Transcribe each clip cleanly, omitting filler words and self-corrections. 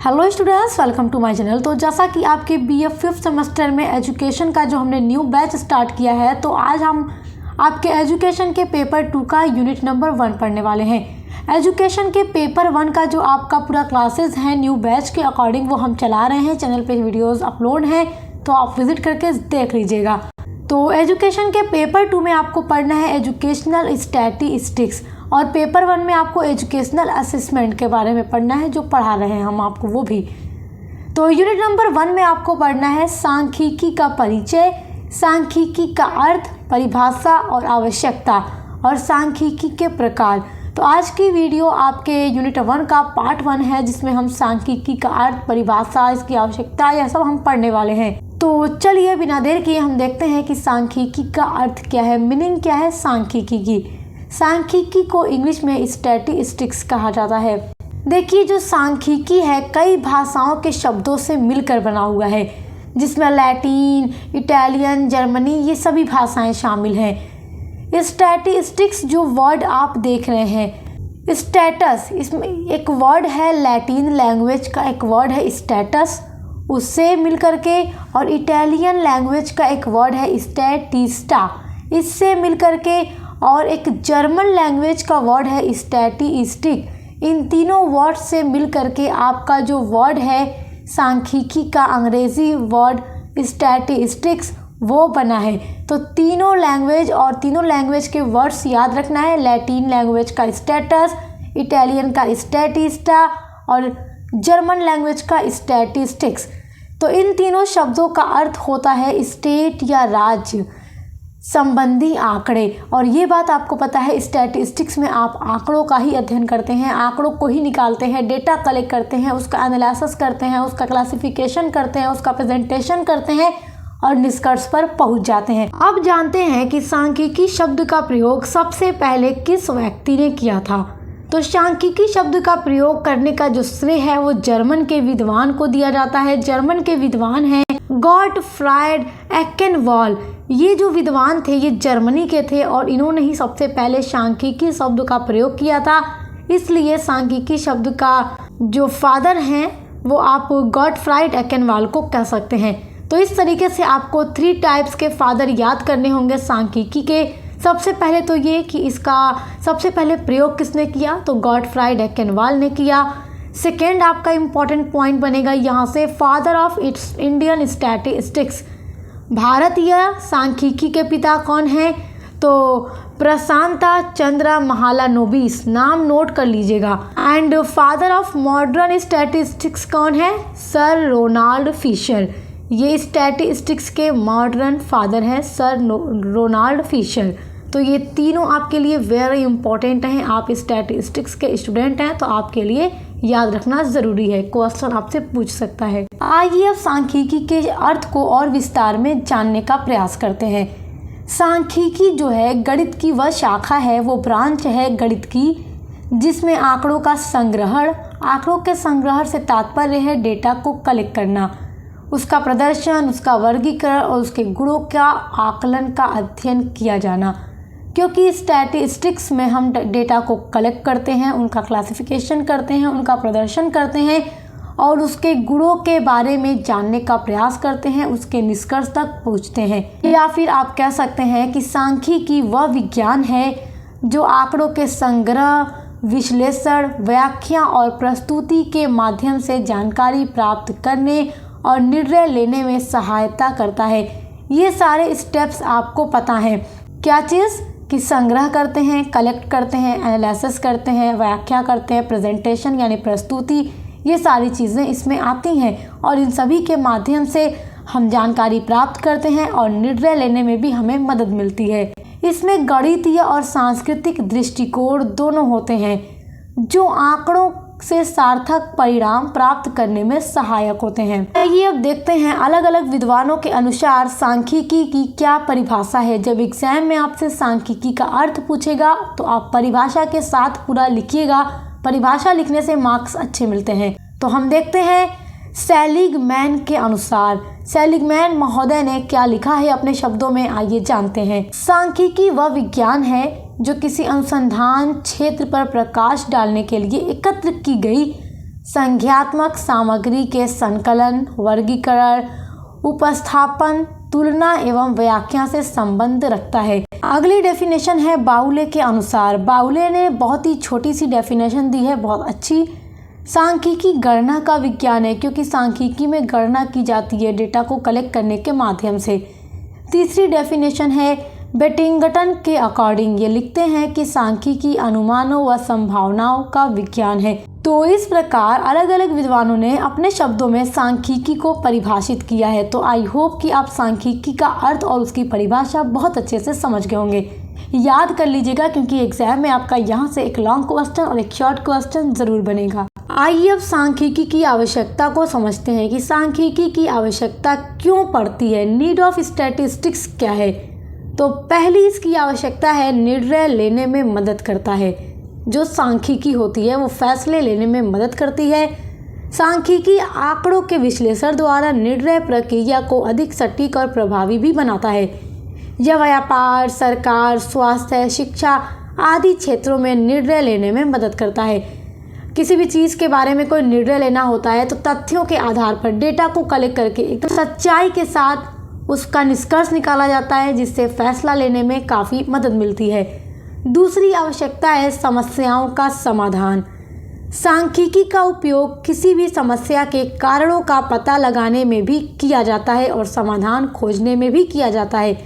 Hello students, welcome to my channel. तो जैसा कि आपके बीए 5th सेमेस्टर में एजुकेशन का जो हमने न्यू बैच स्टार्ट किया है, तो आज हम आपके एजुकेशन के पेपर 2 का यूनिट नंबर 1 पढ़ने वाले हैं। एजुकेशन के पेपर 1 का जो आपका पूरा क्लासेस है न्यू बैच के अकॉर्डिंग वो हम चला रहे हैं। चैनल पे वीडियोस अपलोड हैं, तो आप विजिट करके देख लीजिएगा। तो एजुकेशन के पेपर 2 में आपको पढ़ना है एजुकेशनल स्टैटिस्टिक्स, और पेपर 1 में आपको एजुकेशनल असेसमेंट के बारे में पढ़ना है, जो पढ़ा रहे हैं हम आपको वो भी। तो यूनिट नंबर 1 में आपको पढ़ना है सांख्यिकी का परिचय, सांख्यिकी का अर्थ, परिभाषा और आवश्यकता, और सांख्यिकी के प्रकार। तो आज की वीडियो आपके यूनिट 1 का पार्ट 1 है, जिसमें हम सांख्यिकी का अर्थ, परिभाषा, इसकी आवश्यकता, यह सब हम पढ़ने वाले हैं। तो चलिए बिना देर किए हम देखते हैं कि सांख्यिकी का अर्थ क्या है, मीनिंग क्या है सांख्यिकी की। सांख्यिकी को इंग्लिश में स्टैटिस्टिक्स कहा जाता है। देखिए, जो सांख्यिकी है कई भाषाओं के शब्दों से मिलकर बना हुआ है, जिसमें लैटिन, इटालियन, जर्मनी ये सभी भाषाएं शामिल हैं। स्टैटिस्टिक्स जो वर्ड आप देख रहे हैं, स्टेटस, इसमें एक वर्ड है लैटिन लैंग्वेज का, एक वर्ड है स्टेटस, उससे मिलकर के, और इटालियन लैंग्वेज का एक वर्ड है स्टैटिस्टा, इससे मिलकर के, और एक जर्मन लैंग्वेज का वर्ड है स्टैटिस्टिक। इन तीनों वर्ड से मिलकर के आपका जो वर्ड है सांख्यिकी का अंग्रेजी वर्ड स्टैटिस्टिक्स वो बना है। तो तीनों लैंग्वेज और तीनों लैंग्वेज के वर्ड्स याद रखना है। लैटिन लैंग्वेज का स्टेटस, इटालियन का स्टैटिस्टा और जर्मन लैंग्वेज का स्टैटिस्टिक्स। तो इन तीनों शब्दों का अर्थ होता है स्टेट या राज्य संबंधी आंकड़े। और ये बात आपको पता है, स्टैटिस्टिक्स में आप आंकड़ों का ही अध्ययन करते हैं, आंकड़ों को ही निकालते हैं, डेटा कलेक्ट करते हैं, उसका एनालिसिस करते हैं, उसका क्लासिफिकेशन करते हैं, उसका प्रेजेंटेशन करते हैं और निष्कर्ष पर पहुंच जाते हैं। अब जानते हैं कि सांख्यिकी शब्द का प्रयोग सबसे पहले किस व्यक्ति ने किया था। तो सांख्यिकी शब्द का प्रयोग करने का जो श्रेय है वो जर्मन के विद्वान को दिया जाता है। जर्मन के विद्वान हैं गॉटफ्राइड एकेनवॉल। ये जो विद्वान थे ये जर्मनी के थे, और इन्होंने ही सबसे पहले सांख्यिकी शब्द का प्रयोग किया था। इसलिए सांख्यिकी शब्द का जो फादर हैं वो आप गॉटफ्राइड एकेनवॉल को कह सकते हैं। तो इस तरीके से आपको 3 टाइप्स के फादर याद करने होंगे सांख्यिकी के। सबसे पहले तो ये कि इसका सबसे पहले प्रयोग किसने किया, तो गॉटफ्राइड एकेनवॉल ने किया। सेकेंड आपका इम्पॉर्टेंट पॉइंट बनेगा यहाँ से, father of its Indian statistics, भारतीय सांख्यिकी के पिता कौन हैं, तो प्रशांता चंद्र महालानोबिस, नाम नोट कर लीजिएगा। And father of modern statistics कौन है, सर रोनाल्ड फिशर। ये स्टैटिस्टिक्स के मॉडर्न फादर हैं सर रोनाल्ड फिशर। तो ये तीनों आपके लिए वेरी इंपॉर्टेंट हैं। आप स्टैटिस्टिक्स के स्टूडेंट हैं तो आपके लिए याद रखना ज़रूरी है, क्वेश्चन आपसे पूछ सकता है। आइए अब सांख्यिकी के अर्थ को और विस्तार में जानने का प्रयास करते हैं। सांख्यिकी जो है गणित की वह शाखा है, वो ब्रांच है गणित की, जिसमें आंकड़ों का संग्रहण, आंकड़ों के संग्रहण से तात्पर्य है डेटा को कलेक्ट करना, उसका प्रदर्शन, उसका वर्गीकरण और उसके गुणों का आकलन का अध्ययन किया जाना। क्योंकि स्टैटिस्टिक्स में हम डेटा को कलेक्ट करते हैं, उनका क्लासिफिकेशन करते हैं, उनका प्रदर्शन करते हैं और उसके गुणों के बारे में जानने का प्रयास करते हैं, उसके निष्कर्ष तक पहुंचते हैं। या फिर आप कह सकते हैं कि सांख्यिकी वह विज्ञान है जो आंकड़ों के संग्रह, विश्लेषण, व्याख्या और प्रस्तुति के माध्यम से जानकारी प्राप्त करने और निर्णय लेने में सहायता करता है। ये सारे स्टेप्स आपको पता हैं। क्या चीज़ कि संग्रह करते हैं, कलेक्ट करते हैं, एनालिसिस करते हैं, व्याख्या करते हैं, प्रेजेंटेशन यानी प्रस्तुति, ये सारी चीज़ें इसमें आती हैं और इन सभी के माध्यम से हम जानकारी प्राप्त करते हैं और निर्णय लेने में भी हमें मदद मिलती है। इसमें गणितीय और सांस्कृतिक दृष्टिकोण दोनों होते हैं, जो आंकड़ों से सार्थक परिणाम प्राप्त करने में सहायक होते हैं। आइए अब देखते हैं अलग अलग विद्वानों के अनुसार सांख्यिकी की क्या परिभाषा है। जब एग्जाम में आपसे सांख्यिकी का अर्थ पूछेगा तो आप परिभाषा के साथ पूरा लिखिएगा, परिभाषा लिखने से मार्क्स अच्छे मिलते हैं। तो हम देखते हैं सेलिगमैन के अनुसार, सेलिगमैन महोदय ने क्या लिखा है अपने शब्दों में, आइए जानते हैं। सांख्यिकी वह विज्ञान है जो किसी अनुसंधान क्षेत्र पर प्रकाश डालने के लिए एकत्र की गई संख्यात्मक सामग्री के संकलन, वर्गीकरण, उपस्थापन, तुलना एवं व्याख्या से संबंध रखता है। अगली डेफिनेशन है बाउले के अनुसार। बाउले ने बहुत ही छोटी सी डेफिनेशन दी है, बहुत अच्छी। सांख्यिकी गणना का विज्ञान है, क्योंकि सांख्यिकी में गणना की जाती है डेटा को कलेक्ट करने के माध्यम से। तीसरी डेफिनेशन है बेटिंगटन के अकॉर्डिंग। ये लिखते हैं कि सांख्यिकी अनुमानों व संभावनाओं का विज्ञान है। तो इस प्रकार अलग अलग विद्वानों ने अपने शब्दों में सांख्यिकी को परिभाषित किया है। तो आई होप कि आप सांख्यिकी का अर्थ और उसकी परिभाषा बहुत अच्छे से समझ गए होंगे। याद कर लीजिएगा, क्योंकि एग्जाम में आपका यहाँ से एक लॉन्ग क्वेश्चन और एक शॉर्ट क्वेश्चन जरूर बनेगा। आइए अब सांख्यिकी की आवश्यकता को समझते हैं कि सांख्यिकी की आवश्यकता क्यों पड़ती है। नीड ऑफ स्टैटिस्टिक्स क्या है? तो पहली इसकी आवश्यकता है निर्णय लेने में मदद करता है। जो सांख्यिकी होती है वो फैसले लेने में मदद करती है। सांख्यिकी आंकड़ों के विश्लेषण द्वारा निर्णय प्रक्रिया को अधिक सटीक और प्रभावी भी बनाता है। यह व्यापार, सरकार, स्वास्थ्य, शिक्षा आदि क्षेत्रों में निर्णय लेने में मदद करता है। किसी भी चीज़ के बारे में कोई निर्णय लेना होता है तो तथ्यों के आधार पर डेटा को कलेक्ट करके एकदम सच्चाई के साथ उसका निष्कर्ष निकाला जाता है, जिससे फैसला लेने में काफ़ी मदद मिलती है। दूसरी आवश्यकता है समस्याओं का समाधान। सांख्यिकी का उपयोग किसी भी समस्या के कारणों का पता लगाने में भी किया जाता है और समाधान खोजने में भी किया जाता है।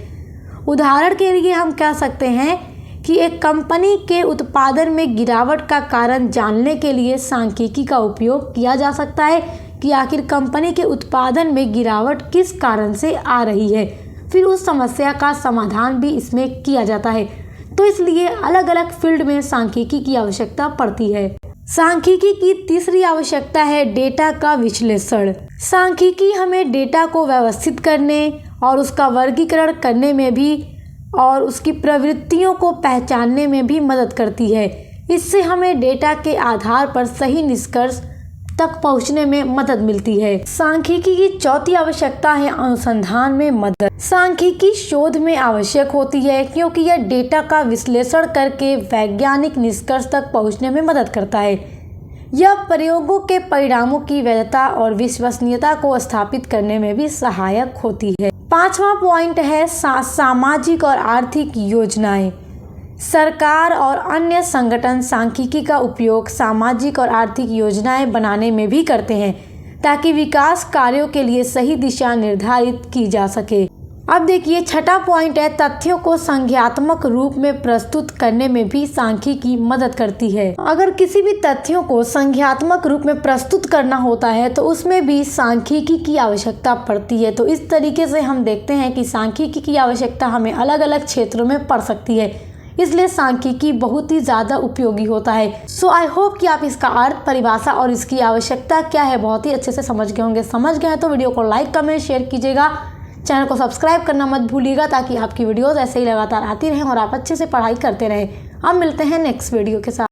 उदाहरण के लिए हम कह सकते हैं कि एक कंपनी के उत्पादन में गिरावट का कारण जानने के लिए सांख्यिकी का उपयोग किया जा सकता है कि आखिर कंपनी के उत्पादन में गिरावट किस कारण से आ रही है। फिर उस समस्या का समाधान भी इसमें किया जाता है। तो इसलिए अलग अलग फील्ड में सांख्यिकी की आवश्यकता पड़ती है। सांख्यिकी की तीसरी आवश्यकता है डेटा का विश्लेषण। सांख्यिकी हमें डेटा को व्यवस्थित करने और उसका वर्गीकरण करने में भी और उसकी प्रवृत्तियों को पहचानने में भी मदद करती है। इससे हमें डेटा के आधार पर सही निष्कर्ष तक पहुंचने में मदद मिलती है। सांख्यिकी की चौथी आवश्यकता है अनुसंधान में मदद। सांख्यिकी शोध में आवश्यक होती है, क्योंकि यह डेटा का विश्लेषण करके वैज्ञानिक निष्कर्ष तक पहुंचने में मदद करता है। यह प्रयोगों के परिणामों की वैधता और विश्वसनीयता को स्थापित करने में भी सहायक होती है। पांचवा पॉइंट है सामाजिक और आर्थिक योजनाएं। सरकार और अन्य संगठन सांख्यिकी का उपयोग सामाजिक और आर्थिक योजनाएं बनाने में भी करते हैं, ताकि विकास कार्यों के लिए सही दिशा निर्धारित की जा सके। अब देखिए छठा पॉइंट है तथ्यों को संख्यात्मक रूप में प्रस्तुत करने में भी सांख्यिकी मदद करती है। अगर किसी भी तथ्यों को संख्यात्मक रूप में प्रस्तुत करना होता है तो उसमें भी सांख्यिकी की आवश्यकता पड़ती है। तो इस तरीके से हम देखते हैं कि सांख्यिकी की आवश्यकता हमें अलग अलग क्षेत्रों में पड़ सकती है, इसलिए सांख्यिकी बहुत ही ज़्यादा उपयोगी होता है। सो आई होप कि आप इसका अर्थ, परिभाषा और इसकी आवश्यकता क्या है बहुत ही अच्छे से समझ गए होंगे। समझ गए हैं तो वीडियो को लाइक, कमेंट, शेयर कीजिएगा। चैनल को सब्सक्राइब करना मत भूलिएगा, ताकि आपकी वीडियोस ऐसे ही लगातार आती रहें और आप अच्छे से पढ़ाई करते रहें। अब मिलते हैं नेक्स्ट वीडियो के साथ।